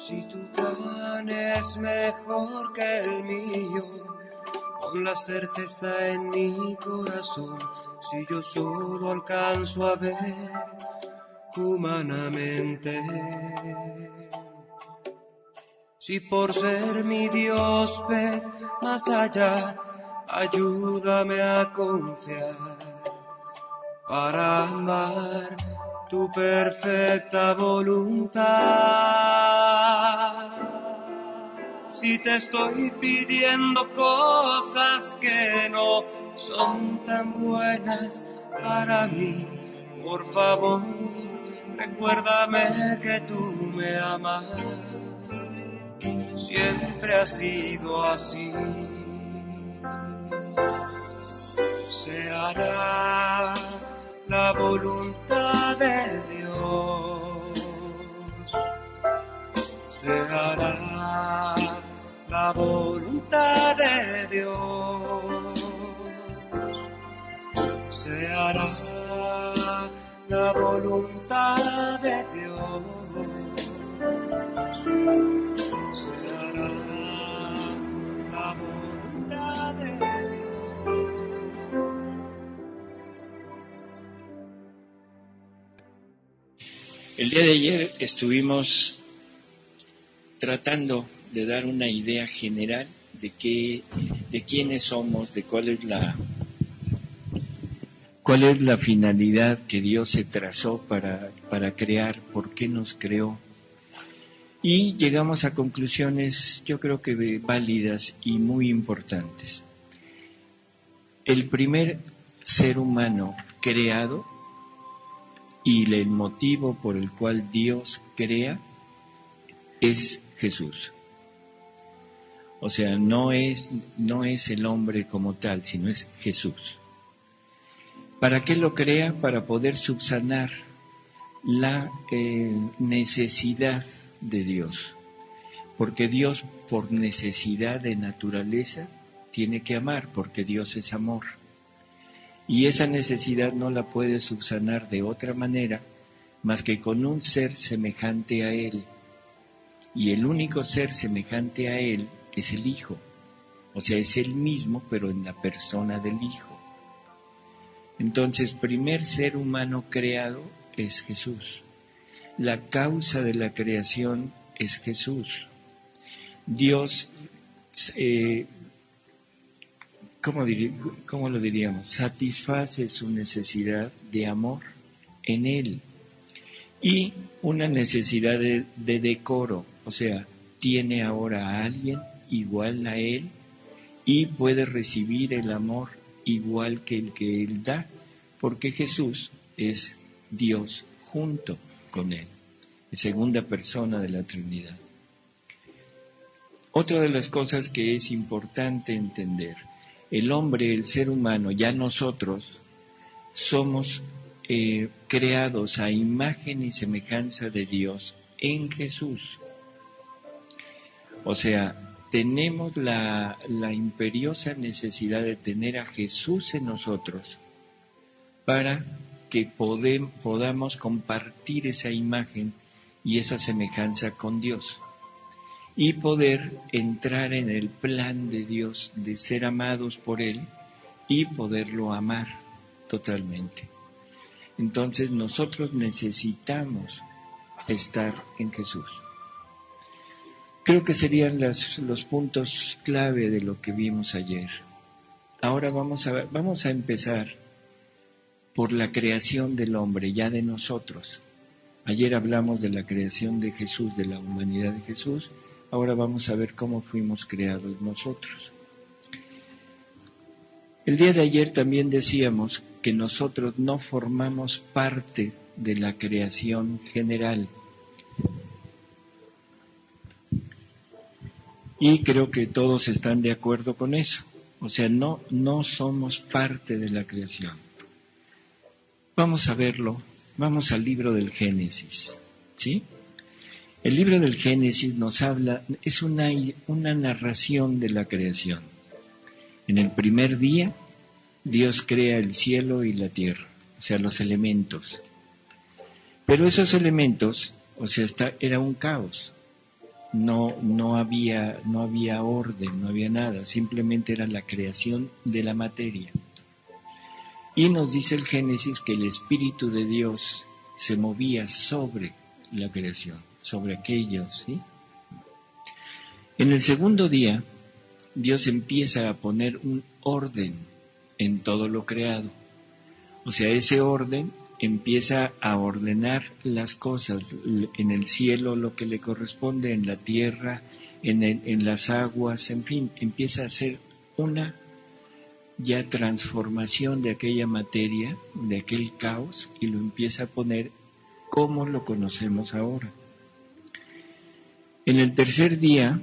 Si tu plan es mejor que el mío, pon la certeza en mi corazón. Si yo solo alcanzo a ver humanamente, si por ser mi Dios ves más allá, ayúdame a confiar para amar tu perfecta voluntad. Si te estoy pidiendo cosas que no son tan buenas para mí, por favor, recuérdame que tú me amas. Siempre ha sido así. Se hará la voluntad de Dios. Se hará la voluntad de Dios. Se hará la voluntad de Dios. Se hará la voluntad de Dios. El día de ayer estuvimos tratando de dar una idea general de quiénes somos, de cuál es la finalidad que Dios se trazó para crear, por qué nos creó. Y llegamos a conclusiones, yo creo que válidas y muy importantes. El primer ser humano creado y el motivo por el cual Dios crea es Jesús. O sea, no es el hombre como tal, sino es Jesús. ¿Para qué lo crea? Para poder subsanar la necesidad de Dios. Porque Dios, por necesidad de naturaleza, tiene que amar, porque Dios es amor. Y esa necesidad no la puede subsanar de otra manera más que con un ser semejante a Él. Y el único ser semejante a Él es el Hijo. O sea, es Él mismo, pero en la persona del Hijo. Entonces, primer ser humano creado es Jesús. La causa de la creación es Jesús. Dios, ¿cómo lo diríamos? Satisface su necesidad de amor en Él. Y una necesidad de decoro, o sea, tiene ahora a alguien igual a Él y puede recibir el amor igual que el que Él da, porque Jesús es Dios junto con Él, es segunda persona de la Trinidad. Otra de las cosas que es importante entender, el hombre, el ser humano, ya nosotros, somos creados a imagen y semejanza de Dios en Jesús. O sea, tenemos la imperiosa necesidad de tener a Jesús en nosotros para que podamos compartir esa imagen y esa semejanza con Dios y poder entrar en el plan de Dios de ser amados por Él y poderlo amar totalmente. Entonces nosotros necesitamos estar en Jesús. Creo que serían los puntos clave de lo que vimos ayer. Ahora vamos a empezar por la creación del hombre, ya de nosotros. Ayer hablamos de la creación de Jesús, de la humanidad de Jesús. Ahora vamos a ver cómo fuimos creados nosotros. El día de ayer también decíamos que nosotros no formamos parte de la creación general. Y creo que todos están de acuerdo con eso. O sea, no somos parte de la creación. Vamos a verlo. Vamos al libro del Génesis, ¿sí? El libro del Génesis nos habla, es una narración de la creación. En el primer día, Dios crea el cielo y la tierra, o sea, los elementos. Pero esos elementos, o sea, era un caos. no había orden, no había nada, simplemente era la creación de la materia. Y nos dice el Génesis que el Espíritu de Dios se movía sobre la creación, sobre aquellos, ¿sí? En el segundo día, Dios empieza a poner un orden en todo lo creado. O sea, ese orden empieza a ordenar las cosas, en el cielo lo que le corresponde, en la tierra, en las aguas, en fin, empieza a hacer una ya transformación de aquella materia, de aquel caos, y lo empieza a poner como lo conocemos ahora. En el tercer día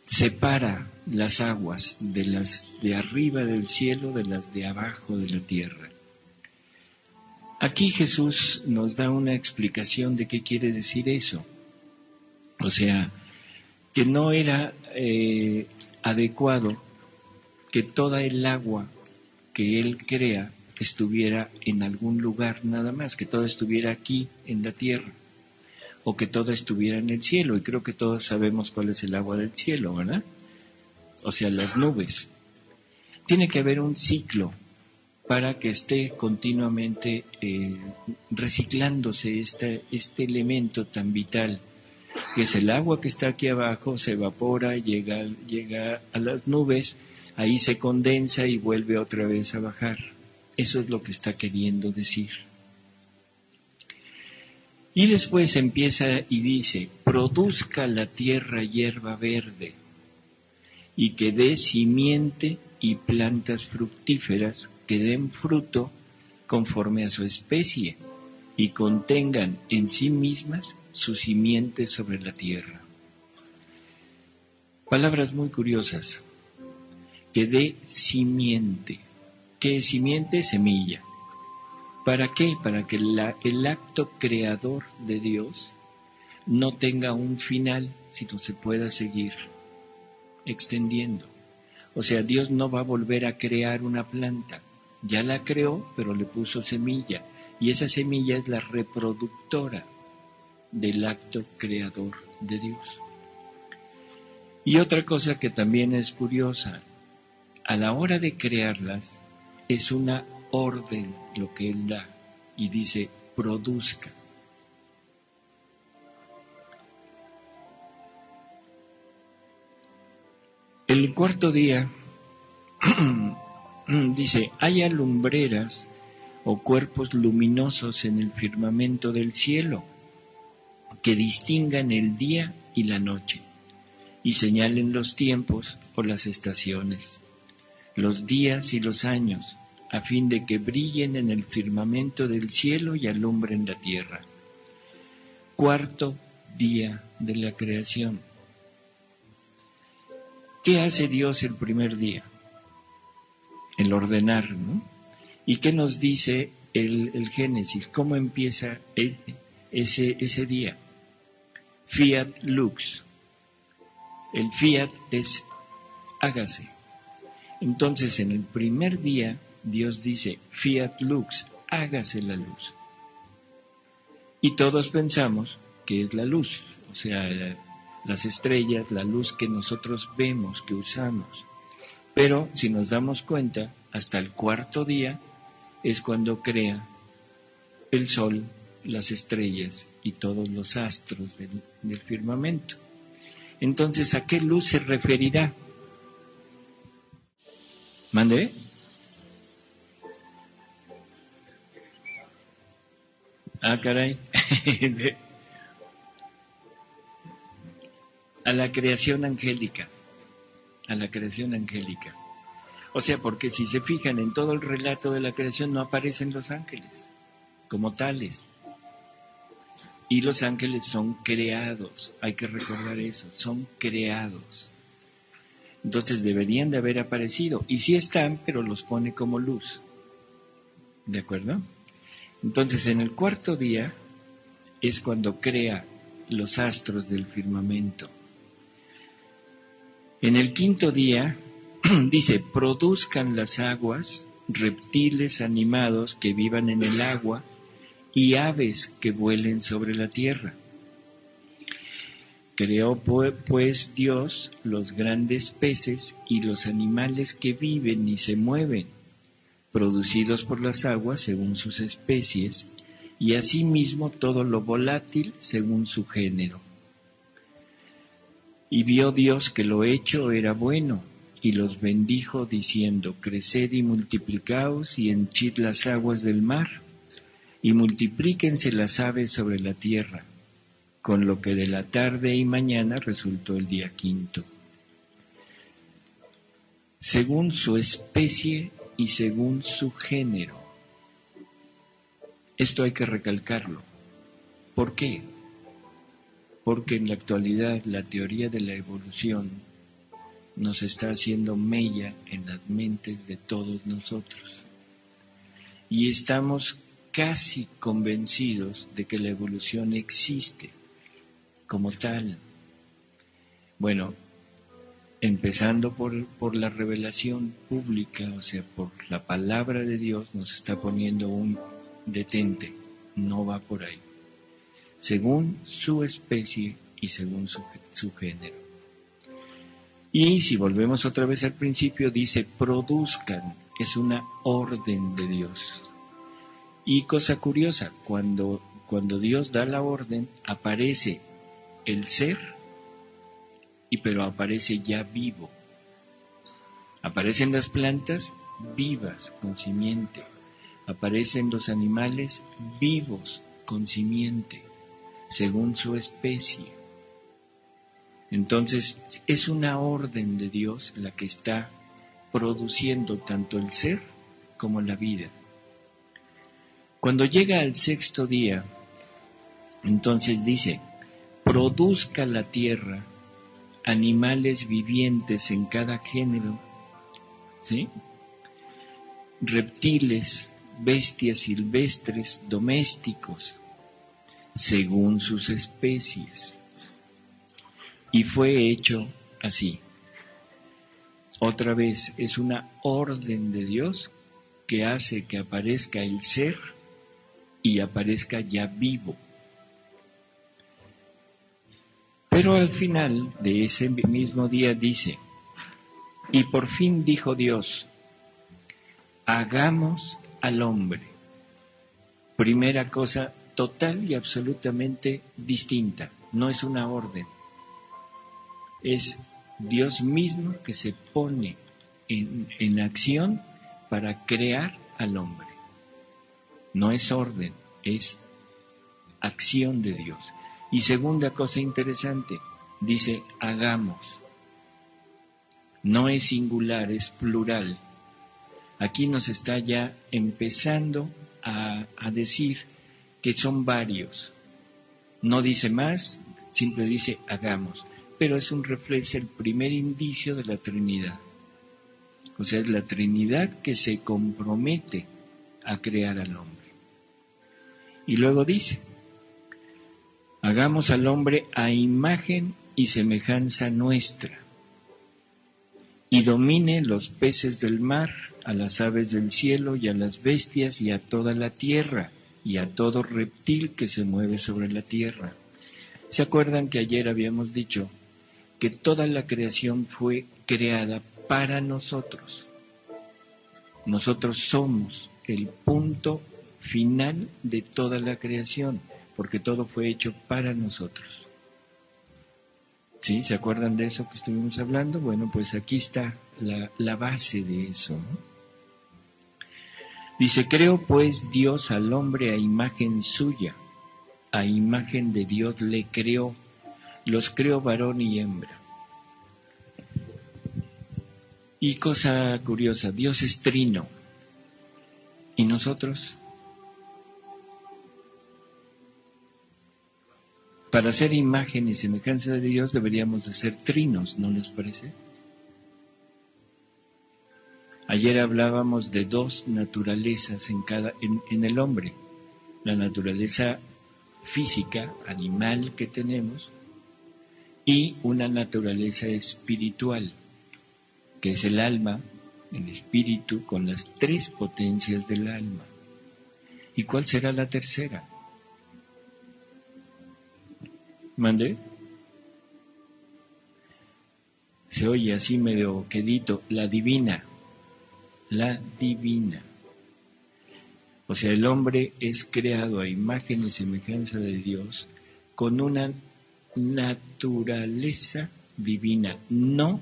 separa las aguas de las de arriba del cielo de las de abajo de la tierra. Aquí Jesús nos da una explicación de qué quiere decir eso. O sea, que no era adecuado que toda el agua que Él crea estuviera en algún lugar nada más, que todo estuviera aquí en la tierra, o que todo estuviera en el cielo, y creo que todos sabemos cuál es el agua del cielo, ¿verdad? O sea, las nubes. Tiene que haber un ciclo para que esté continuamente reciclándose este elemento tan vital, que es el agua que está aquí abajo, se evapora, llega a las nubes, ahí se condensa y vuelve otra vez a bajar. Eso es lo que está queriendo decir. Y después empieza y dice, produzca la tierra hierba verde, y que dé simiente y plantas fructíferas que den fruto conforme a su especie, y contengan en sí mismas su simiente sobre la tierra. Palabras muy curiosas. Que dé simiente. ¿Qué es simiente? Semilla. ¿Para qué? Para que el acto creador de Dios no tenga un final, sino se pueda seguir extendiendo. O sea, Dios no va a volver a crear una planta. Ya la creó, pero le puso semilla. Y esa semilla es la reproductora del acto creador de Dios. Y otra cosa que también es curiosa, a la hora de crearlas, es una orden lo que Él da, y dice, produzca. El cuarto día dice, haya lumbreras o cuerpos luminosos en el firmamento del cielo, que distingan el día y la noche, y señalen los tiempos o las estaciones, los días y los años, a fin de que brillen en el firmamento del cielo y alumbren la tierra. Cuarto día de la creación. ¿Qué hace Dios el primer día? El ordenar, ¿no? ¿Y qué nos dice el Génesis? ¿Cómo empieza ese día? Fiat lux. El fiat es hágase. Entonces, en el primer día, Dios dice, fiat lux, hágase la luz. Y todos pensamos que es la luz, o sea, las estrellas, la luz que nosotros vemos, que usamos. Pero si nos damos cuenta, hasta el cuarto día es cuando crea el sol, las estrellas y todos los astros del firmamento. Entonces, ¿a qué luz se referirá? ¿Mande? Ah, caray. A la creación angélica. A la creación angélica. O sea, porque si se fijan en todo el relato de la creación no aparecen los ángeles como tales. Y los ángeles son creados, hay que recordar eso, son creados. Entonces deberían de haber aparecido, y sí están, pero los pone como luz. ¿De acuerdo? Entonces en el cuarto día es cuando crea los astros del firmamento. En el quinto día dice, produzcan las aguas, reptiles animados que vivan en el agua, y aves que vuelen sobre la tierra. Creó pues Dios los grandes peces y los animales que viven y se mueven, producidos por las aguas según sus especies, y asimismo todo lo volátil según su género. Y vio Dios que lo hecho era bueno, y los bendijo diciendo: creced y multiplicaos y henchid las aguas del mar, y multiplíquense las aves sobre la tierra. Con lo que de la tarde y mañana resultó el día quinto. Según su especie y según su género. Esto hay que recalcarlo. ¿Por qué? Porque en la actualidad la teoría de la evolución nos está haciendo mella en las mentes de todos nosotros. Y estamos casi convencidos de que la evolución existe como tal. Bueno, empezando por la revelación pública, o sea, por la palabra de Dios, nos está poniendo un detente, no va por ahí, según su especie y según su género. Y si volvemos otra vez al principio, dice produzcan, es una orden de Dios. Y cosa curiosa, cuando Dios da la orden, aparece el ser, pero aparece ya vivo. Aparecen las plantas vivas, con simiente. Aparecen los animales vivos, con simiente, según su especie. Entonces, es una orden de Dios la que está produciendo tanto el ser como la vida. Cuando llega al sexto día, entonces dice: produzca la tierra animales vivientes en cada género, ¿sí? Reptiles, bestias silvestres, domésticos, según sus especies. Y fue hecho así. Otra vez, es una orden de Dios que hace que aparezca el ser y aparezca ya vivo. Pero al final de ese mismo día dice: y por fin dijo Dios, hagamos al hombre. Primera cosa total y absolutamente distinta, no es una orden, es Dios mismo que se pone en acción para crear al hombre. No es orden, es acción de Dios. Y segunda cosa interesante, dice hagamos. No es singular, es plural. Aquí nos está ya empezando a decir que son varios. No dice más, simple dice hagamos. Pero es el primer indicio de la Trinidad. O sea, es la Trinidad que se compromete a crear al hombre. Y luego dice, hagamos al hombre a imagen y semejanza nuestra, y domine los peces del mar, a las aves del cielo y a las bestias y a toda la tierra y a todo reptil que se mueve sobre la tierra. ¿Se acuerdan que ayer habíamos dicho que toda la creación fue creada para nosotros? Nosotros somos el punto final de toda la creación, porque todo fue hecho para nosotros. ¿Sí? ¿Se acuerdan de eso que estuvimos hablando? Bueno, pues aquí está la base de eso, ¿no? Dice, creó pues Dios al hombre a imagen suya, a imagen de Dios le creó, los creó varón y hembra. Y cosa curiosa, Dios es trino, ¿y nosotros? Para ser imagen y semejanza de Dios deberíamos de ser trinos, ¿no les parece? Ayer hablábamos de dos naturalezas en el hombre, la naturaleza física, animal que tenemos, y una naturaleza espiritual, que es el alma, el espíritu, con las tres potencias del alma. ¿Y cuál será la tercera? ¿Mande? se oye así medio quedito, la divina. O sea, el hombre es creado a imagen y semejanza de Dios con una naturaleza divina, no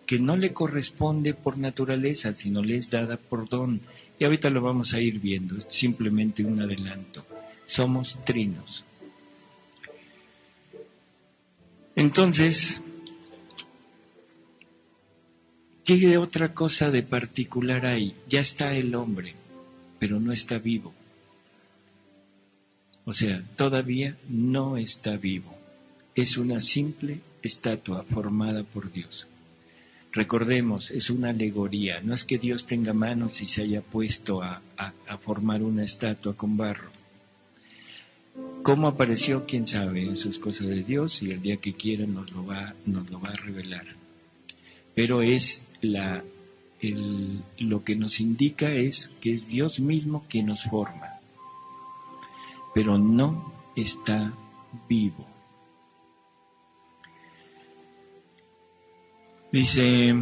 que no le corresponde por naturaleza, sino le es dada por don. Y ahorita lo vamos a ir viendo, es simplemente un adelanto. Somos trinos. Entonces, ¿qué otra cosa de particular hay? Ya está el hombre, pero no está vivo. O sea, todavía no está vivo. Es una simple estatua formada por Dios. Recordemos, es una alegoría, no es que Dios tenga manos y se haya puesto a formar una estatua con barro. ¿Cómo apareció? ¿Quién sabe? Eso es cosa de Dios y el día que quiera nos lo va a revelar. Pero es lo que nos indica es que es Dios mismo quien nos forma, pero no está vivo. Dice,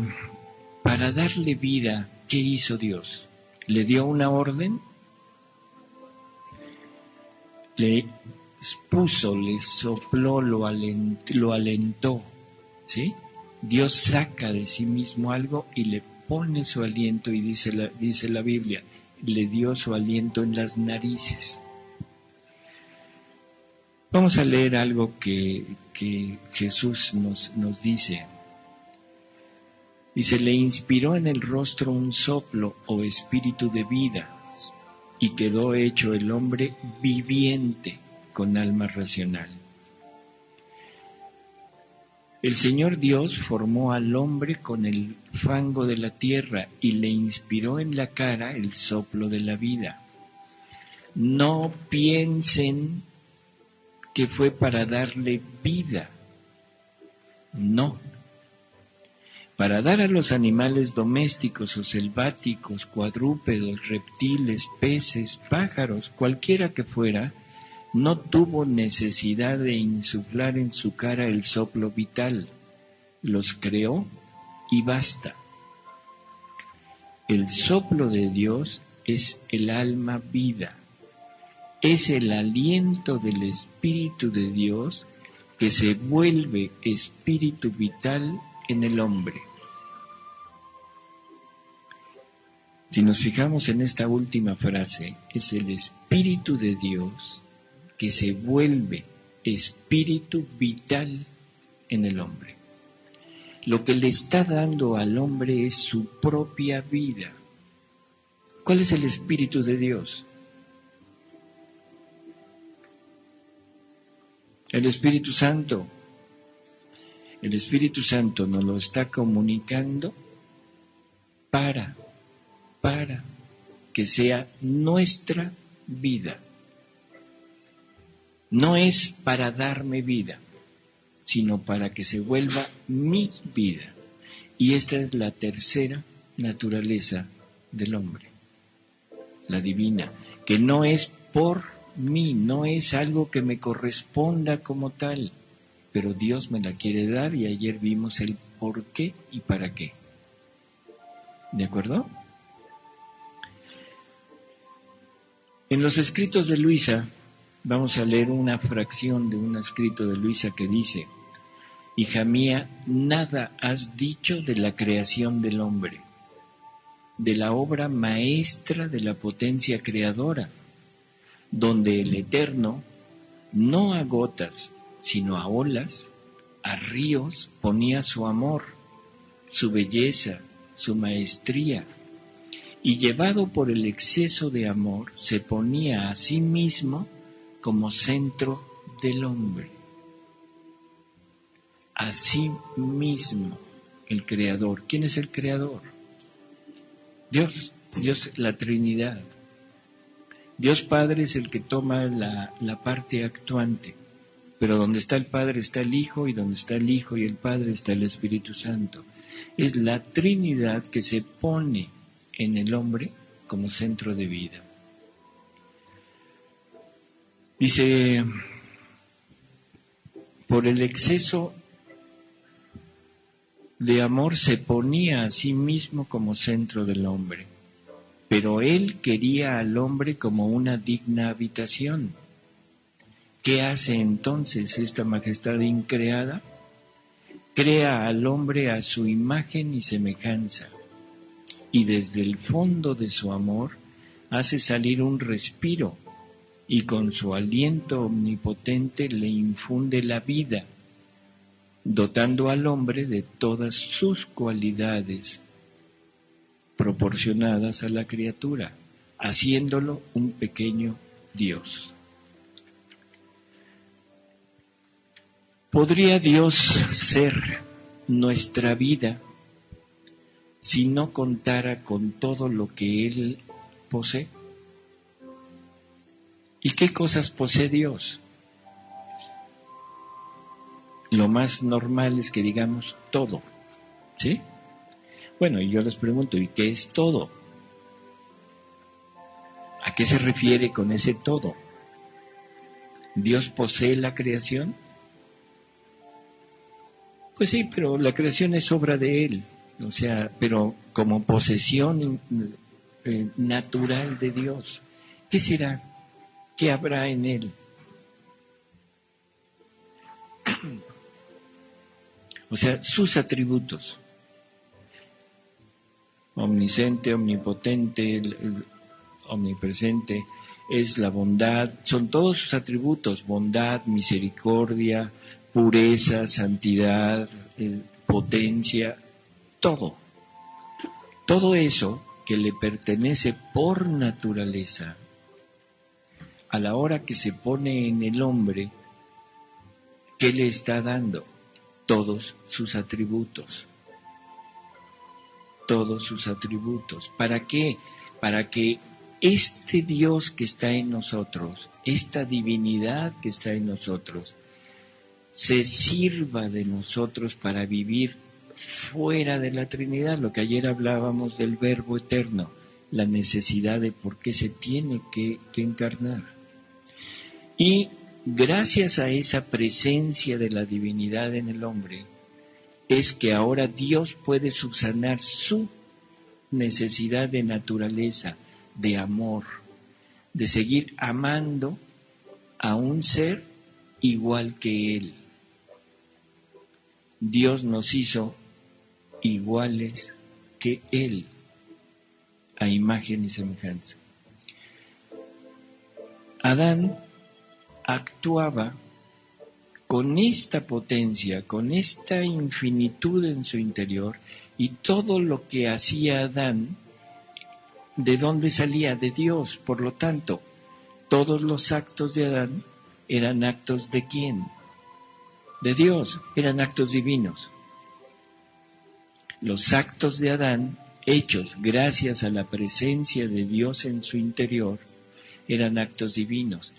para darle vida, ¿qué hizo Dios? ¿Le dio una orden? Le puso, le sopló, lo alentó, ¿sí? Dios saca de sí mismo algo y le pone su aliento, y dice la Biblia, le dio su aliento en las narices. Vamos a leer algo que Jesús nos dice. Dice, le inspiró en el rostro un soplo o espíritu de vida, y quedó hecho el hombre viviente con alma racional. El Señor Dios formó al hombre con el fango de la tierra y le inspiró en la cara el soplo de la vida. No piensen que fue para darle vida, no. Para dar a los animales domésticos o selváticos, cuadrúpedos, reptiles, peces, pájaros, cualquiera que fuera, no tuvo necesidad de insuflar en su cara el soplo vital. Los creó y basta. El soplo de Dios es el alma vida. Es el aliento del Espíritu de Dios que se vuelve espíritu vital en el hombre. Si nos fijamos en esta última frase, es el Espíritu de Dios que se vuelve espíritu vital en el hombre. Lo que le está dando al hombre es su propia vida. ¿Cuál es el Espíritu de Dios? El Espíritu Santo. El Espíritu Santo nos lo está comunicando para que sea nuestra vida. No es para darme vida, sino para que se vuelva mi vida. Y esta es la tercera naturaleza del hombre, la divina, que no es por mí, no es algo que me corresponda como tal, pero Dios me la quiere dar y ayer vimos el por qué y para qué. ¿De acuerdo? En los escritos de Luisa, vamos a leer una fracción de un escrito de Luisa que dice: hija mía, nada has dicho de la creación del hombre, de la obra maestra de la potencia creadora, donde el Eterno, no a gotas, sino a olas, a ríos, ponía su amor, su belleza, su maestría, y llevado por el exceso de amor, se ponía a sí mismo como centro del hombre. A sí mismo, el Creador. ¿Quién es el Creador? Dios, la Trinidad. Dios Padre es el que toma la parte actuante, pero donde está el Padre está el Hijo, y donde está el Hijo y el Padre está el Espíritu Santo. Es la Trinidad que se pone en el hombre como centro de vida. Dice, por el exceso de amor se ponía a sí mismo como centro del hombre, pero él quería al hombre como una digna habitación. ¿Qué hace entonces esta majestad increada? Crea al hombre a su imagen y semejanza, y desde el fondo de su amor hace salir un respiro, y con su aliento omnipotente le infunde la vida, dotando al hombre de todas sus cualidades proporcionadas a la criatura, haciéndolo un pequeño Dios. ¿Podría Dios ser nuestra vida si no contara con todo lo que Él posee? ¿Y qué cosas posee Dios? Lo más normal es que digamos todo, ¿sí? Bueno, y yo les pregunto, ¿y qué es todo? ¿A qué se refiere con ese todo? ¿Dios posee la creación? Pues sí, pero la creación es obra de Él, o sea, pero como posesión natural de Dios. ¿Qué será? ¿Qué habrá en Él? O sea, sus atributos. Omnisciente, omnipotente, omnipresente, es la bondad, son todos sus atributos, bondad, misericordia, pureza, santidad, potencia, todo. Todo eso que le pertenece por naturaleza, a la hora que se pone en el hombre, ¿qué le está dando? Todos sus atributos. Todos sus atributos. ¿Para qué? Para que este Dios que está en nosotros, esta divinidad que está en nosotros, se sirva de nosotros para vivir fuera de la Trinidad, lo que ayer hablábamos del Verbo eterno, la necesidad de por qué se tiene que encarnar. Y gracias a esa presencia de la divinidad en el hombre, es que ahora Dios puede subsanar su necesidad de naturaleza, de amor, de seguir amando a un ser igual que Él. Dios nos hizo iguales que Él, a imagen y semejanza. Adán actuaba con esta potencia, con esta infinitud en su interior, y todo lo que hacía Adán, ¿de dónde salía? De Dios. Por lo tanto, todos los actos de Adán eran actos ¿de quién? De Dios, eran actos divinos. Los actos de Adán, hechos gracias a la presencia de Dios en su interior, eran actos divinos.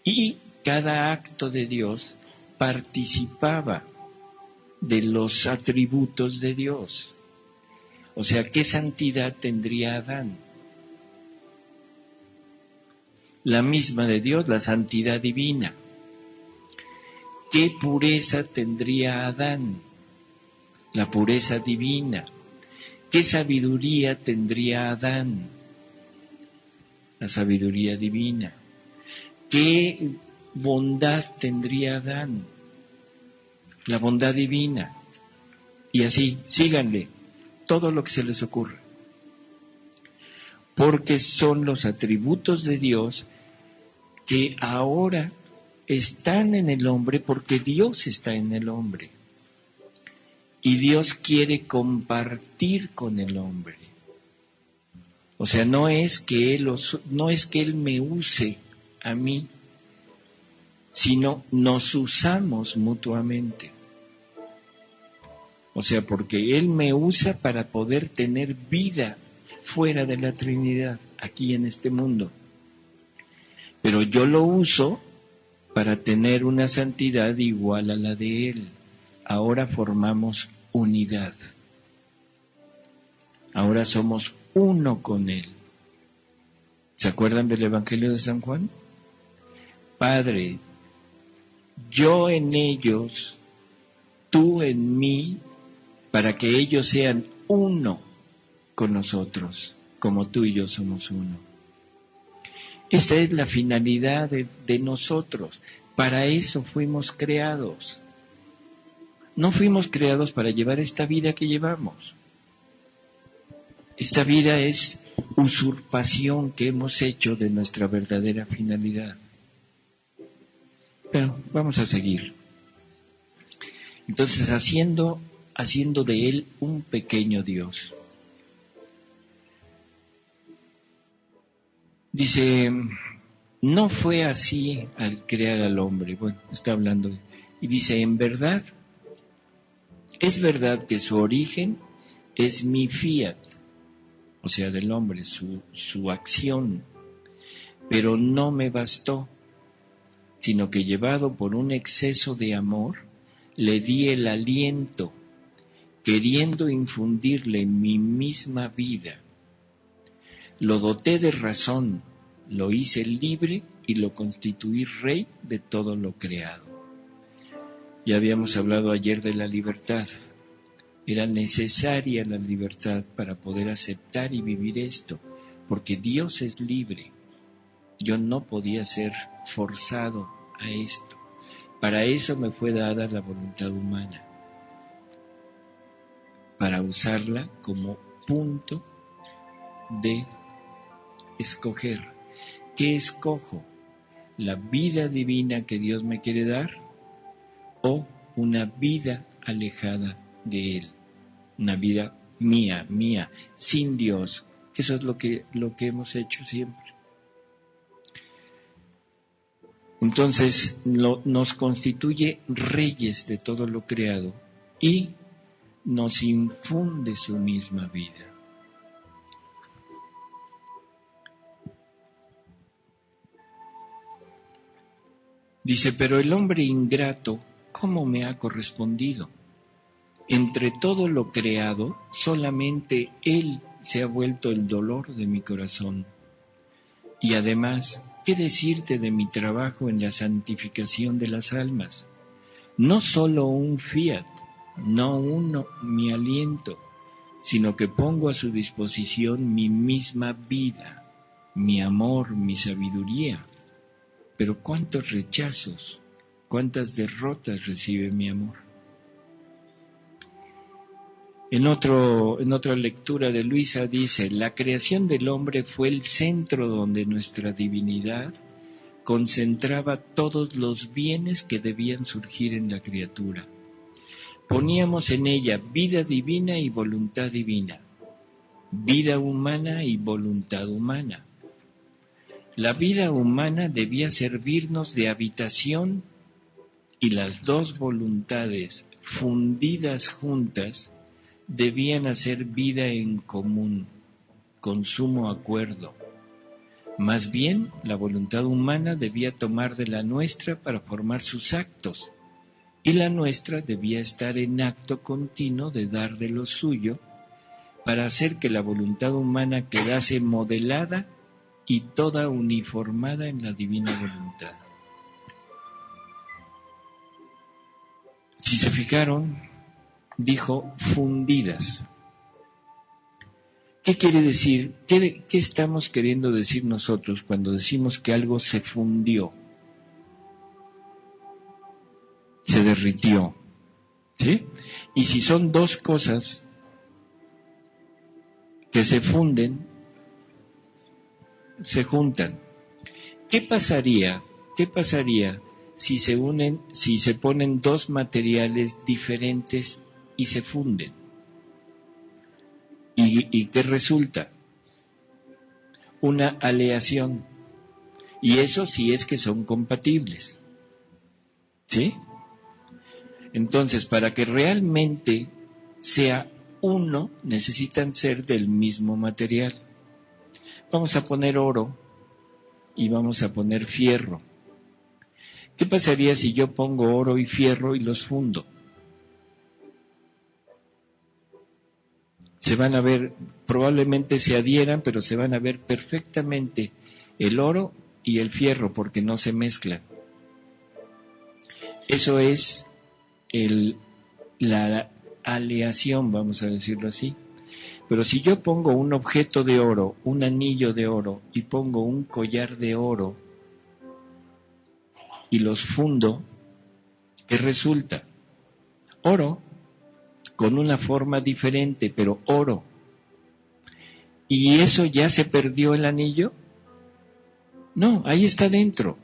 Y cada acto de Dios participaba de los atributos de Dios. O sea, ¿qué santidad tendría Adán? La misma de Dios, la santidad divina. ¿Qué pureza tendría Adán? La pureza divina. ¿Qué sabiduría tendría Adán? La sabiduría divina. ¿Qué bondad tendría Adán? La bondad divina. Y así, síganle todo lo que se les ocurra. Porque son los atributos de Dios que ahora están en el hombre porque Dios está en el hombre. Y Dios quiere compartir con el hombre. O sea, no es que Él me use a mí, sino nos usamos mutuamente. O sea, porque Él me usa para poder tener vida fuera de la Trinidad, aquí en este mundo. Pero yo lo uso para tener una santidad igual a la de Él. Ahora formamos unidad. Ahora somos uno con Él. ¿Se acuerdan del Evangelio de San Juan? Padre, yo en ellos, tú en mí, para que ellos sean uno con nosotros, como tú y yo somos uno. Esta es la finalidad de nosotros. Para eso fuimos creados. No fuimos creados para llevar esta vida que llevamos. Esta vida es usurpación que hemos hecho de nuestra verdadera finalidad. Pero vamos a seguir. Entonces, haciendo de él un pequeño Dios. Dice, no fue así al crear al hombre. Bueno, está hablando. Y dice, en verdad, es verdad que su origen es mi fiat, o sea, del hombre, su acción, pero no me bastó, sino que llevado por un exceso de amor, le di el aliento, queriendo infundirle mi misma vida. Lo doté de razón, lo hice libre y lo constituí rey de todo lo creado. Ya habíamos hablado ayer de la libertad. Era necesaria la libertad para poder aceptar y vivir esto, porque Dios es libre. Yo no podía ser forzado a esto. Para eso me fue dada la voluntad humana, para usarla como punto de escoger. ¿Qué escojo? ¿La vida divina que Dios me quiere dar o una vida alejada de Él? Una vida mía, sin Dios. Eso es lo que hemos hecho siempre. Entonces nos constituye reyes de todo lo creado y nos infunde su misma vida. Dice, pero el hombre ingrato, ¿cómo me ha correspondido? Entre todo lo creado, solamente él se ha vuelto el dolor de mi corazón. Y además, ¿qué decirte de mi trabajo en la santificación de las almas? No solo un fiat, no uno mi aliento, sino que pongo a su disposición mi misma vida, mi amor, mi sabiduría. Pero cuántos rechazos, cuántas derrotas recibe mi amor. En otra lectura de Luisa dice, la creación del hombre fue el centro donde nuestra divinidad concentraba todos los bienes que debían surgir en la criatura. Poníamos en ella vida divina y voluntad divina, vida humana y voluntad humana. La vida humana debía servirnos de habitación y las dos voluntades fundidas juntas debían hacer vida en común, con sumo acuerdo. Más bien, la voluntad humana debía tomar de la nuestra para formar sus actos, y la nuestra debía estar en acto continuo de dar de lo suyo, para hacer que la voluntad humana quedase modelada y toda uniformada en la divina voluntad. Si se fijaron, dijo fundidas. ¿Qué quiere decir? ¿Qué estamos queriendo decir nosotros cuando decimos que algo se fundió? Se derritió. ¿Sí? Y si son dos cosas que se funden, se juntan. ¿Qué pasaría si se unen, si se ponen dos materiales diferentes y se funden? ¿Y qué resulta? Una aleación. Y eso sí es que son compatibles. ¿Sí? Entonces, para que realmente sea uno, necesitan ser del mismo material. Vamos a poner oro y vamos a poner fierro. ¿Qué pasaría si yo pongo oro y fierro y los fundo? Se van a ver, probablemente se adhieran, pero se van a ver perfectamente el oro y el fierro porque no se mezclan. Eso es la aleación, vamos a decirlo así. Pero si yo pongo un objeto de oro, un anillo de oro, y pongo un collar de oro, y los fundo, ¿qué resulta? Oro, con una forma diferente, pero oro. ¿Y eso ya se perdió el anillo? No, ahí está dentro.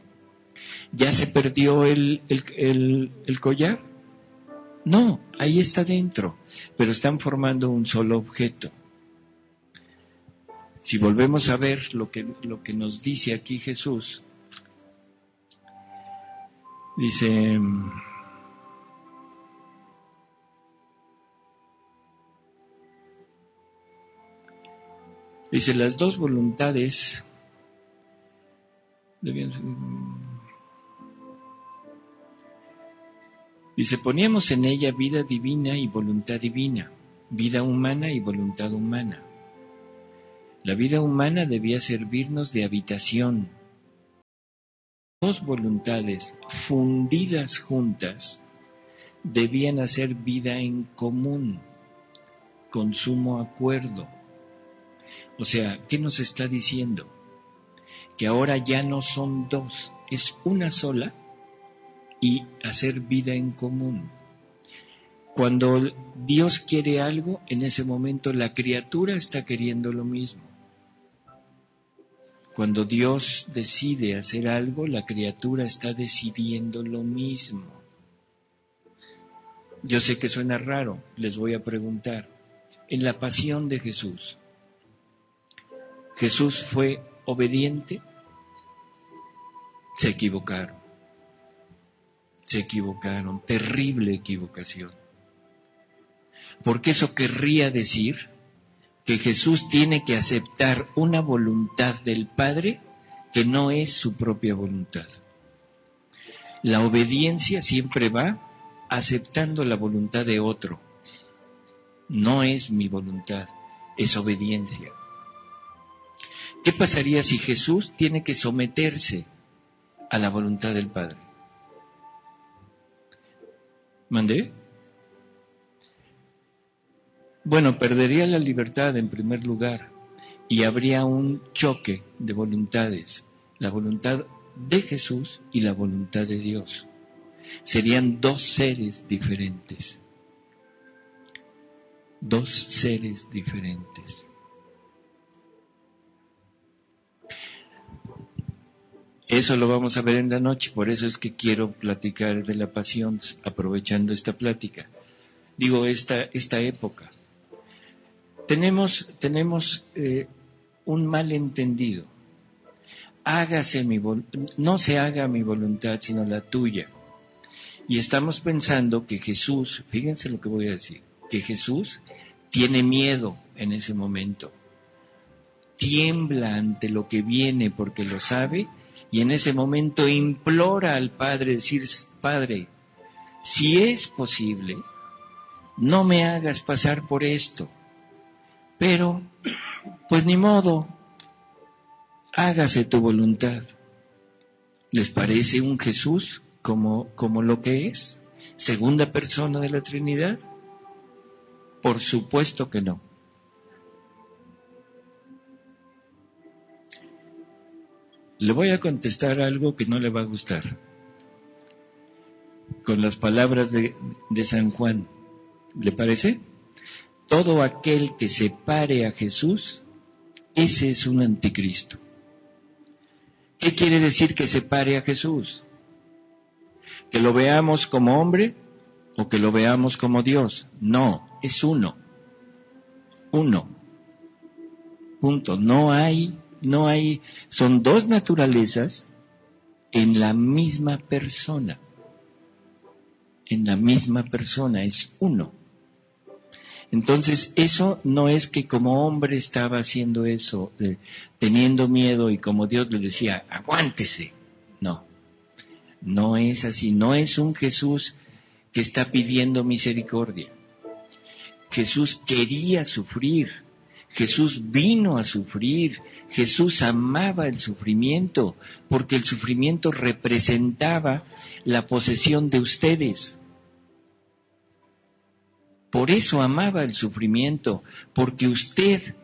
¿Ya se perdió el collar? No, ahí está dentro, pero están formando un solo objeto. Si volvemos a ver lo que nos dice aquí Jesús, dice, las dos voluntades debían ser, dice, poníamos en ella vida divina y voluntad divina, vida humana y voluntad humana. La vida humana debía servirnos de habitación. Dos voluntades fundidas juntas debían hacer vida en común, con sumo acuerdo. O sea, ¿qué nos está diciendo? Que ahora ya no son dos, es una sola y hacer vida en común. Cuando Dios quiere algo, en ese momento la criatura está queriendo lo mismo. Cuando Dios decide hacer algo, la criatura está decidiendo lo mismo. Yo sé que suena raro, les voy a preguntar. En la pasión de Jesús, ¿Jesús fue obediente? Se equivocaron, terrible equivocación. Porque eso querría decir que Jesús tiene que aceptar una voluntad del Padre que no es su propia voluntad. La obediencia siempre va aceptando la voluntad de otro. No es mi voluntad, es obediencia. ¿Qué pasaría si Jesús tiene que someterse a la voluntad del Padre? ¿Mandé? Bueno, perdería la libertad en primer lugar y habría un choque de voluntades, la voluntad de Jesús y la voluntad de Dios. Serían dos seres diferentes. Dos seres diferentes. Eso lo vamos a ver en la noche, por eso es que quiero platicar de la pasión, aprovechando esta plática. Digo, esta época. Tenemos un malentendido. No se haga mi voluntad, sino la tuya. Y estamos pensando que Jesús, fíjense lo que voy a decir, que Jesús tiene miedo en ese momento. Tiembla ante lo que viene porque lo sabe, y en ese momento implora al Padre, decir, Padre, si es posible, no me hagas pasar por esto. Pero, pues ni modo, hágase tu voluntad. ¿Les parece un Jesús como lo que es? ¿Segunda persona de la Trinidad? Por supuesto que no. Le voy a contestar algo que no le va a gustar. Con las palabras de San Juan. ¿Le parece? Todo aquel que se pare a Jesús, ese es un anticristo. ¿Qué quiere decir que se pare a Jesús? ¿Que lo veamos como hombre o que lo veamos como Dios? No, es uno. Uno. Punto. No hay, son dos naturalezas en la misma persona. En la misma persona, es uno. Entonces, eso no es que como hombre estaba haciendo eso, teniendo miedo, y como Dios le decía, aguántese. No, no es así. No es un Jesús que está pidiendo misericordia. Jesús quería sufrir. Jesús vino a sufrir. Jesús amaba el sufrimiento, porque el sufrimiento representaba la posesión de ustedes. Por eso amaba el sufrimiento, porque usted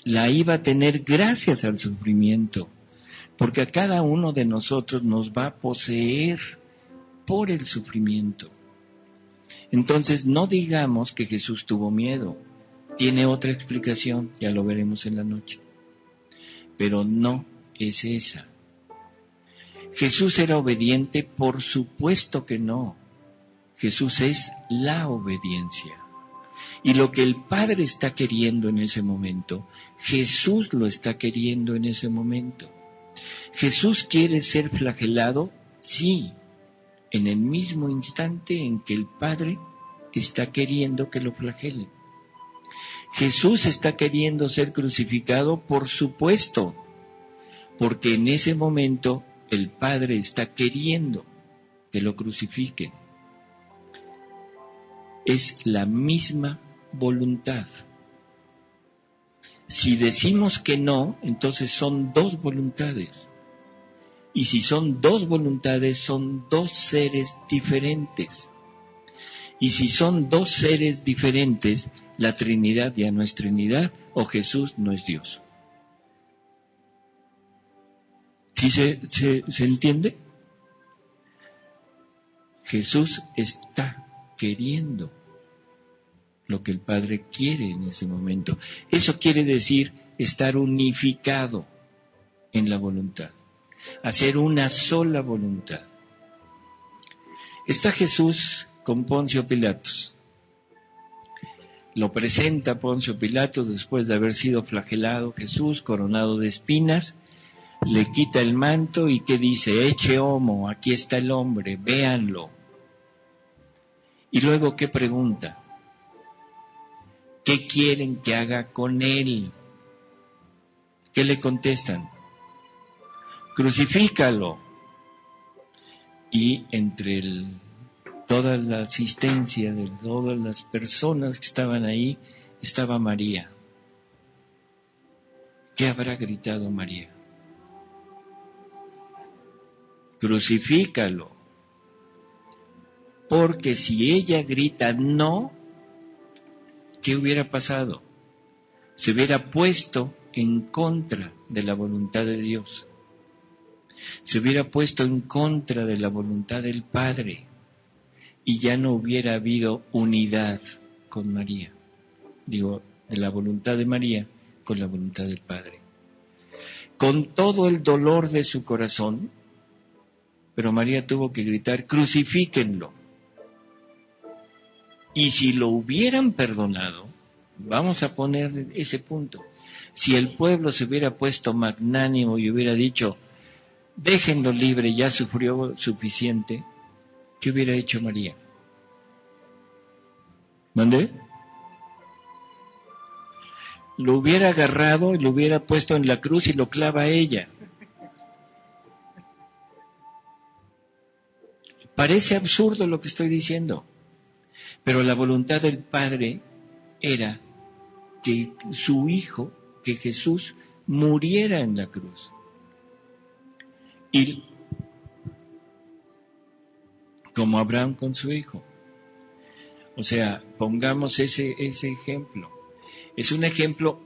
la iba a tener gracias al sufrimiento, porque a cada uno de nosotros nos va a poseer por el sufrimiento. Entonces no digamos que Jesús tuvo miedo, tiene otra explicación, ya lo veremos en la noche, pero no es esa. ¿Jesús era obediente? Por supuesto que no. Jesús es la obediencia. Y lo que el Padre está queriendo en ese momento, Jesús lo está queriendo en ese momento. ¿Jesús quiere ser flagelado? Sí, en el mismo instante en que el Padre está queriendo que lo flagelen. ¿Jesús está queriendo ser crucificado? Por supuesto, porque en ese momento el Padre está queriendo que lo crucifiquen. Es la misma voluntad. Si decimos que no, entonces son dos voluntades. Y si son dos voluntades, son dos seres diferentes. Y si son dos seres diferentes, la Trinidad ya no es Trinidad o Jesús no es Dios. ¿Sí se entiende? Jesús está queriendo lo que el Padre quiere en ese momento. Eso quiere decir estar unificado en la voluntad, hacer una sola voluntad. Está Jesús con Poncio Pilatos. Lo presenta Poncio Pilatos después de haber sido flagelado. Jesús, coronado de espinas, le quita el manto y ¿qué dice? Ecce homo, aquí está el hombre, véanlo. Y luego, ¿qué pregunta? ¿Qué quieren que haga con él? ¿Qué le contestan? Crucifícalo. Y entre toda la asistencia de todas las personas que estaban ahí, estaba María. ¿Qué habrá gritado María? Crucifícalo. Porque si ella grita no, ¿qué hubiera pasado? Se hubiera puesto en contra de la voluntad de Dios. Se hubiera puesto en contra de la voluntad del Padre. Y ya no hubiera habido unidad con María. Digo, de la voluntad de María con la voluntad del Padre. Con todo el dolor de su corazón, pero María tuvo que gritar, crucifíquenlo. Y si lo hubieran perdonado, vamos a poner ese punto, si el pueblo se hubiera puesto magnánimo y hubiera dicho, déjenlo libre, ya sufrió suficiente, ¿qué hubiera hecho María? ¿Dónde? Lo hubiera agarrado y lo hubiera puesto en la cruz y lo clava a ella. Parece absurdo lo que estoy diciendo, pero la voluntad del Padre era que su Hijo, que Jesús, muriera en la cruz. Y como Abraham con su hijo. O sea, pongamos ese ejemplo. Es un ejemplo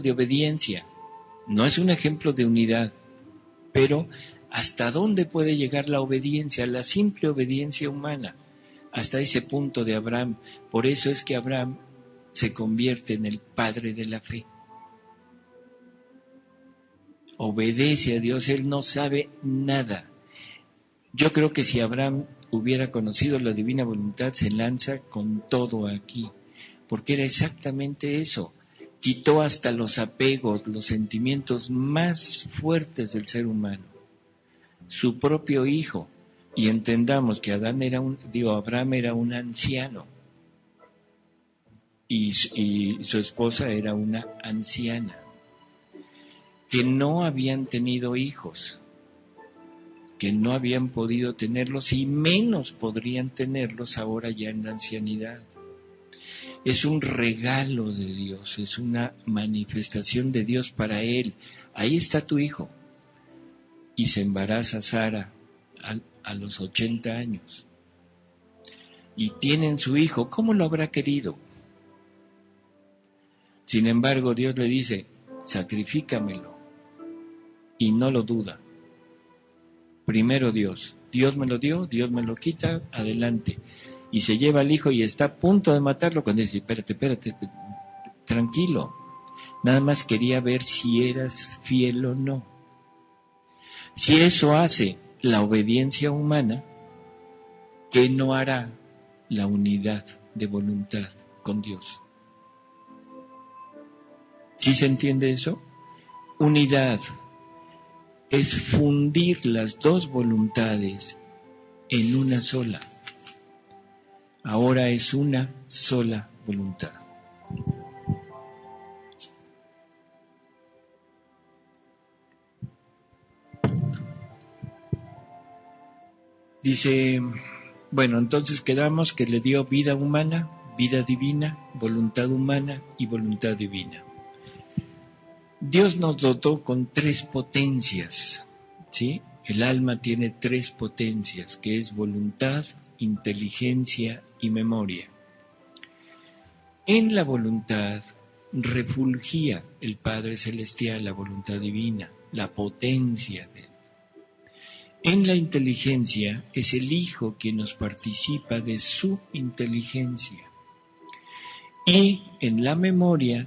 de obediencia, no es un ejemplo de unidad. Pero ¿hasta dónde puede llegar la obediencia, la simple obediencia humana? Hasta ese punto de Abraham. Por eso es que Abraham se convierte en el padre de la fe. Obedece a Dios, él no sabe nada. Yo creo que si Abraham hubiera conocido la divina voluntad, se lanza con todo aquí, porque era exactamente eso. Quitó hasta los apegos, los sentimientos más fuertes del ser humano. Su propio hijo. Y entendamos que Abraham era un anciano. Y su esposa era una anciana. Que no habían tenido hijos. Que no habían podido tenerlos y menos podrían tenerlos ahora ya en la ancianidad. Es un regalo de Dios, es una manifestación de Dios para él. Ahí está tu hijo. Y se embaraza Sara a los 80 años. y tienen su hijo, ¿cómo lo habrá querido? Sin embargo, Dios le dice, sacrifícamelo, y no lo duda. Primero Dios me lo dio, Dios me lo quita, adelante. Y se lleva al hijo y está a punto de matarlo cuando dice, espérate, tranquilo. Nada más quería ver si eras fiel o no. Si eso hace la obediencia humana, ¿qué no hará la unidad de voluntad con Dios? ¿Sí se entiende eso? Unidad es fundir las dos voluntades en una sola. Ahora es una sola voluntad. Dice, bueno, entonces quedamos que le dio vida humana, vida divina, voluntad humana y voluntad divina. Dios nos dotó con tres potencias, ¿sí? El alma tiene tres potencias, que es voluntad, inteligencia y memoria. En la voluntad refulgía el Padre Celestial, la voluntad divina, la potencia de Él. En la inteligencia es el Hijo quien nos participa de su inteligencia. Y en la memoria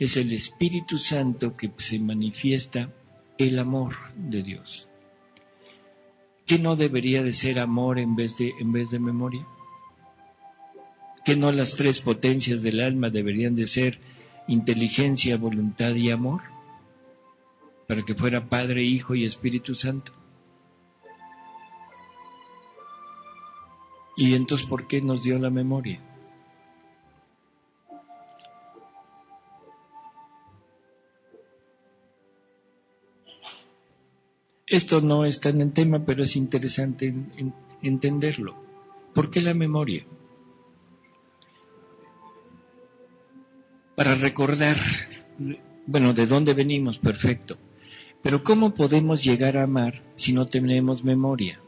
es el Espíritu Santo que se manifiesta el amor de Dios. ¿Qué no debería de ser amor en vez de memoria? ¿Qué no las tres potencias del alma deberían de ser inteligencia, voluntad y amor? Para que fuera Padre, Hijo y Espíritu Santo. ¿Y entonces por qué nos dio la memoria? Esto no está en el tema, pero es interesante entenderlo. ¿Por qué la memoria? Para recordar, bueno, de dónde venimos, perfecto. Pero ¿cómo podemos llegar a amar si no tenemos memoria?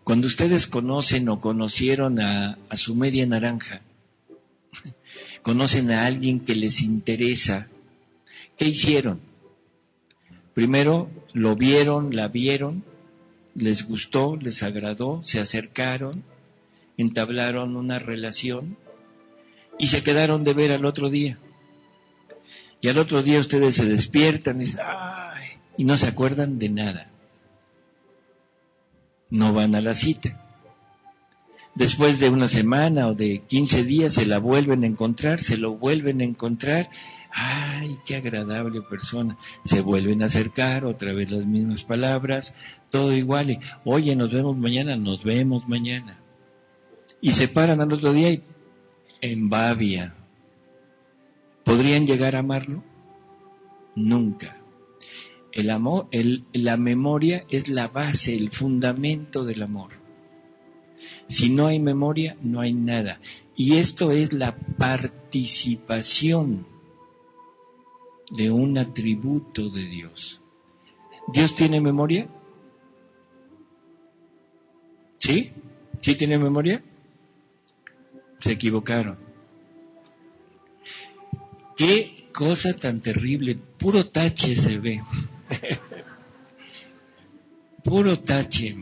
Cuando ustedes conocen o conocieron a su media naranja, conocen a alguien que les interesa, ¿qué hicieron? Primero lo vieron, la vieron, les gustó, les agradó, se acercaron, entablaron una relación y se quedaron de ver al otro día. Y al otro día ustedes se despiertan y dicen, ¡ay! Y no se acuerdan de nada. No van a la cita. Después de una semana o de 15 días se la vuelven a encontrar, se lo vuelven a encontrar. ¡Ay, qué agradable persona! Se vuelven a acercar, otra vez las mismas palabras, todo igual. Y, oye, nos vemos mañana. Y se paran al otro día y embabia. ¿Podrían llegar a amarlo? Nunca. El amor, la memoria es la base, el fundamento del amor. Si no hay memoria, no hay nada. Y esto es la participación de un atributo de Dios. ¿Dios tiene memoria? ¿Sí? ¿Sí tiene memoria? Se equivocaron. ¡Qué cosa tan terrible! Puro tache se ve. Puro tache.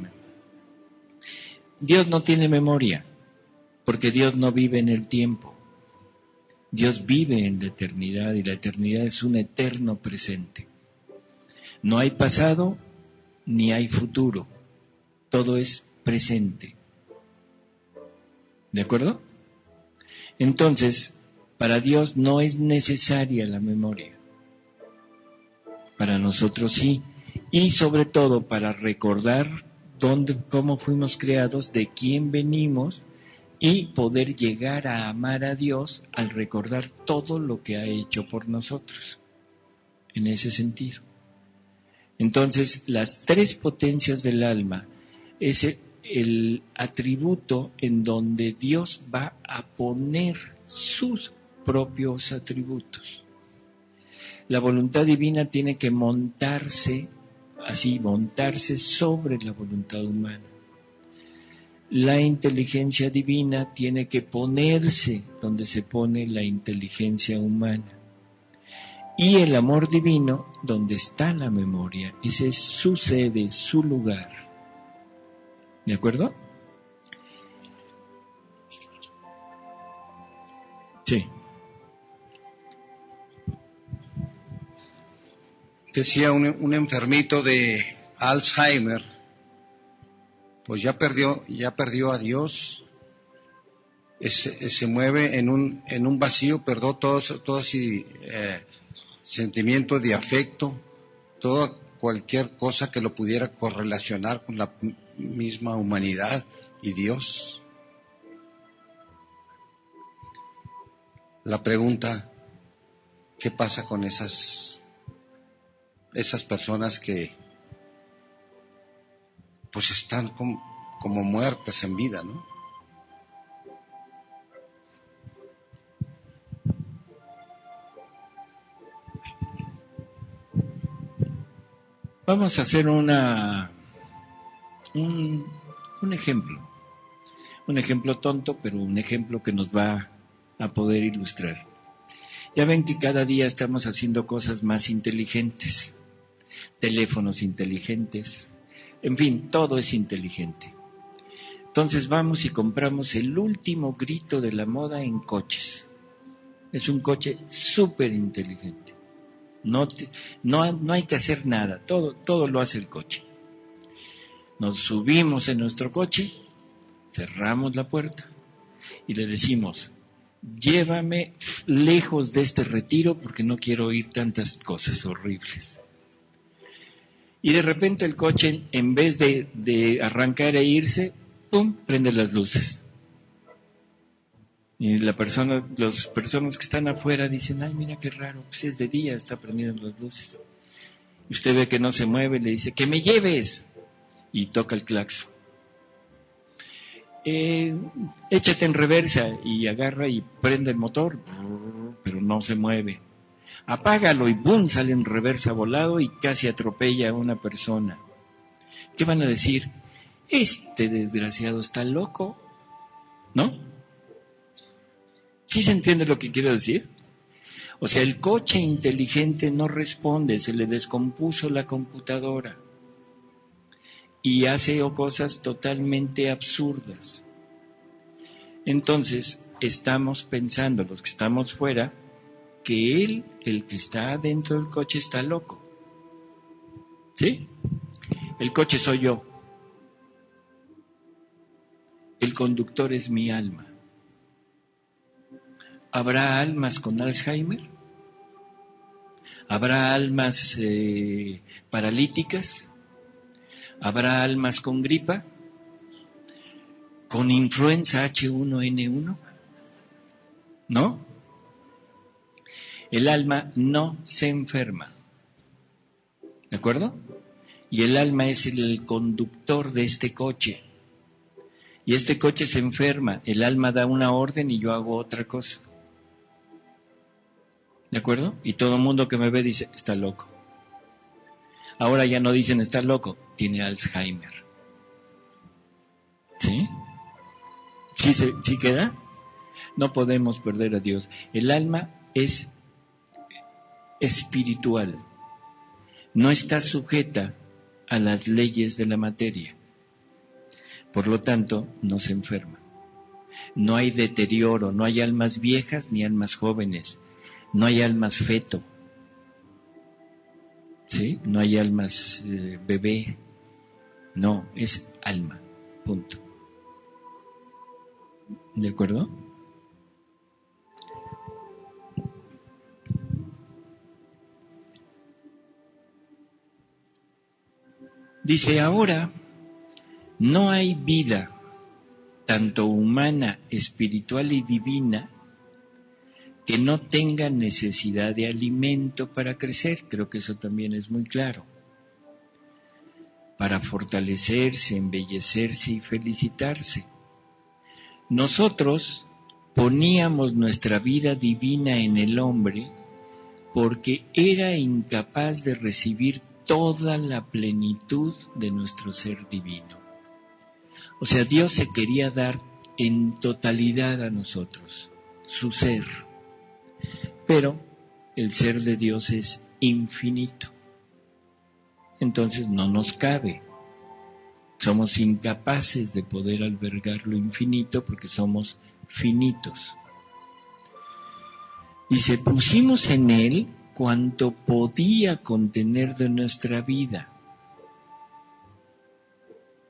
Dios no tiene memoria, porque Dios no vive en el tiempo. Dios vive en la eternidad y la eternidad es un eterno presente. No hay pasado ni hay futuro, todo es presente. ¿De acuerdo? Entonces, para Dios no es necesaria la memoria. Para nosotros sí. Y sobre todo para recordar cómo fuimos creados, de quién venimos y poder llegar a amar a Dios al recordar todo lo que ha hecho por nosotros. En ese sentido. Entonces, las tres potencias del alma es el atributo en donde Dios va a poner sus propios atributos. La voluntad divina tiene que montarse sobre la voluntad humana. La inteligencia divina tiene que ponerse donde se pone la inteligencia humana. Y el amor divino donde está la memoria. Ese es su sede, su lugar. ¿De acuerdo? Sí. Decía un enfermito de Alzheimer, pues ya perdió a Dios, se mueve en un vacío, perdió todo sentimiento de afecto, cualquier cosa que lo pudiera correlacionar con la misma humanidad y Dios. La pregunta, ¿qué pasa con esas personas que pues están como muertas en vida, ¿no? Vamos a hacer un ejemplo tonto, pero un ejemplo que nos va a poder ilustrar. Ya ven que cada día estamos haciendo cosas más inteligentes, teléfonos inteligentes, en fin, todo es inteligente. Entonces vamos y compramos el último grito de la moda en coches. Es un coche súper inteligente. No hay que hacer nada, todo lo hace el coche. Nos subimos en nuestro coche, cerramos la puerta y le decimos, llévame lejos de este retiro porque no quiero oír tantas cosas horribles. Y de repente el coche, en vez de arrancar e irse, ¡pum!, prende las luces. Y las personas que están afuera dicen, ay, mira qué raro, pues es de día, está prendiendo las luces. Y usted ve que no se mueve, le dice, ¡que me lleves! Y toca el claxon. Échate en reversa, y agarra y prende el motor, pero no se mueve. Apágalo y ¡bum!, sale en reversa volado y casi atropella a una persona. ¿Qué van a decir? Este desgraciado está loco, ¿no? ¿Sí se entiende lo que quiero decir? O sea, el coche inteligente no responde, se le descompuso la computadora y hace cosas totalmente absurdas. Entonces, estamos pensando, los que estamos fuera, que él, el que está adentro del coche, está loco. ¿Sí? El coche soy yo. El conductor es mi alma. ¿Habrá almas con Alzheimer? ¿Habrá almas paralíticas? ¿Habrá almas con gripa? ¿Con influenza H1N1? ¿No? El alma no se enferma. ¿De acuerdo? Y el alma es el conductor de este coche. Y este coche se enferma. El alma da una orden y yo hago otra cosa. ¿De acuerdo? Y todo el mundo que me ve dice, está loco. Ahora ya no dicen está loco, tiene Alzheimer. ¿Sí? ¿Sí queda? No podemos perder a Dios. El alma es espiritual. No está sujeta a las leyes de la materia. Por lo tanto, no se enferma. No hay deterioro, no hay almas viejas ni almas jóvenes. No hay almas feto, ¿sí? No hay almas bebé, no, es alma, punto. ¿De acuerdo? Dice, ahora no hay vida, tanto humana, espiritual y divina, que no tenga necesidad de alimento para crecer. Creo que eso también es muy claro. Para fortalecerse, embellecerse y felicitarse. Nosotros poníamos nuestra vida divina en el hombre porque era incapaz de recibir toda la plenitud de nuestro ser divino. O sea, Dios se quería dar en totalidad a nosotros, su ser. Pero el ser de Dios es infinito. Entonces no nos cabe. Somos incapaces de poder albergar lo infinito porque somos finitos. Y se pusimos en Él cuanto podía contener de nuestra vida,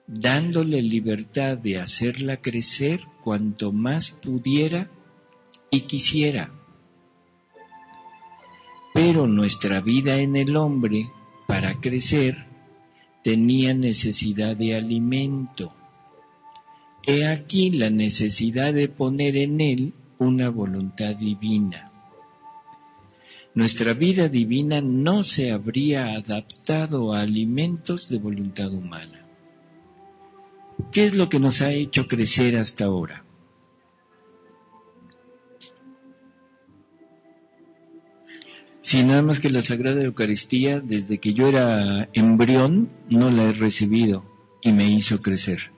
dándole libertad de hacerla crecer cuanto más pudiera y quisiera. Pero nuestra vida en el hombre, para crecer, tenía necesidad de alimento. He aquí la necesidad de poner en él una voluntad divina. Nuestra vida divina no se habría adaptado a alimentos de voluntad humana. ¿Qué es lo que nos ha hecho crecer hasta ahora? Sí, nada más que la Sagrada Eucaristía, desde que yo era embrión, no la he recibido y me hizo crecer.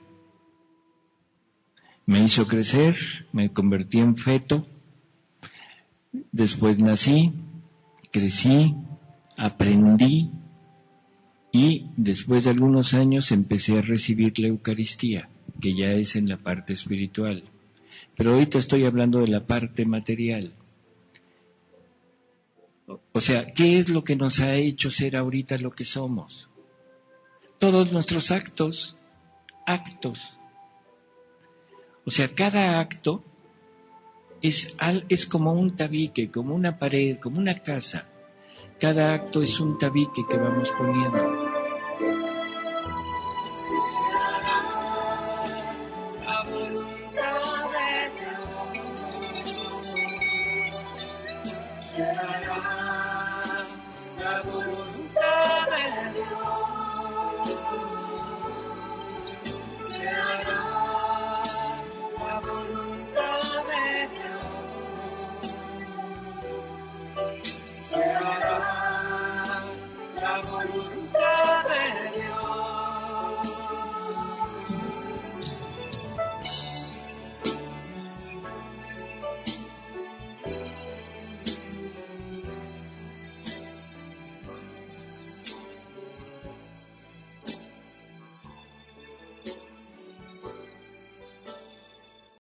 Me hizo crecer, me convertí en feto, después nací, crecí, aprendí y después de algunos años empecé a recibir la Eucaristía, que ya es en la parte espiritual. Pero ahorita estoy hablando de la parte material. O sea, ¿qué es lo que nos ha hecho ser ahorita lo que somos? Todos nuestros actos. O sea, cada acto es como un tabique, como una pared, como una casa. Cada acto es un tabique que vamos poniendo. La voluntad